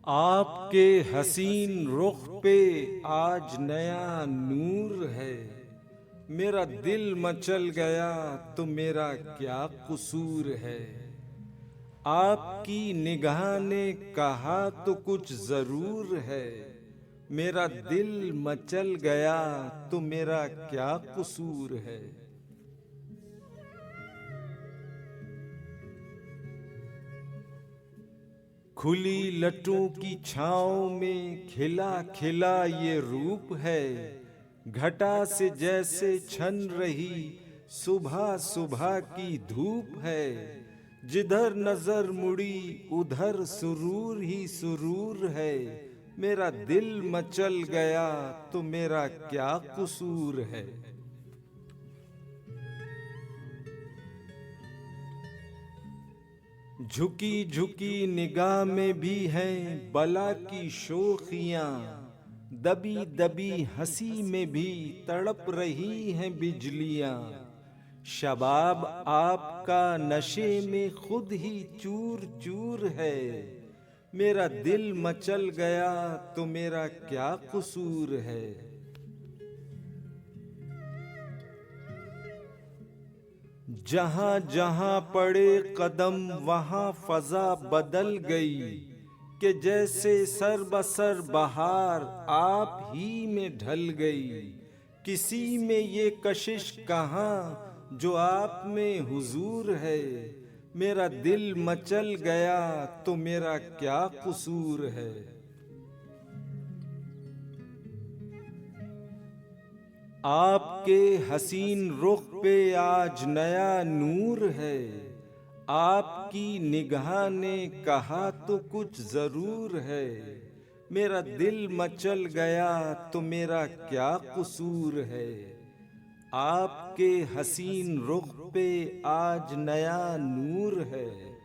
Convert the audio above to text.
आपके हसीन रुख पे आज नया नूर है। मेरा दिल मचल गया तो मेरा क्या कसूर है। आपकी निगाह ने कहा तो कुछ जरूर है। मेरा दिल मचल गया तो मेरा क्या कसूर है। खुली लटों की छाँव में खिला खिला ये रूप है। घटा से जैसे छन रही सुबह सुबह की धूप है। जिधर नजर मुड़ी उधर सुरूर ही सुरूर है। मेरा दिल मचल गया तो मेरा क्या कसूर है। झुकी झुकी निगाह में भी हैं बला की शोखियां। दबी दबी हंसी में भी तड़प रही हैं बिजलियां। शबाब आपका नशे में खुद ही चूर चूर है। मेरा दिल मचल गया तो मेरा क्या कसूर है। जहां जहां पड़े कदम वहां फजा बदल गई। कि जैसे सर बसर बहार आप ही में ढल गई। किसी में ये कशिश कहाँ जो आप में हुजूर है। मेरा दिल मचल गया तो मेरा क्या कसूर है। आपके हसीन रुख पे आज नया नूर है। आपकी निगाह ने कहा तो कुछ जरूर है। मेरा दिल मचल गया तो मेरा क्या कसूर है। आपके हसीन रुख पे आज नया नूर है।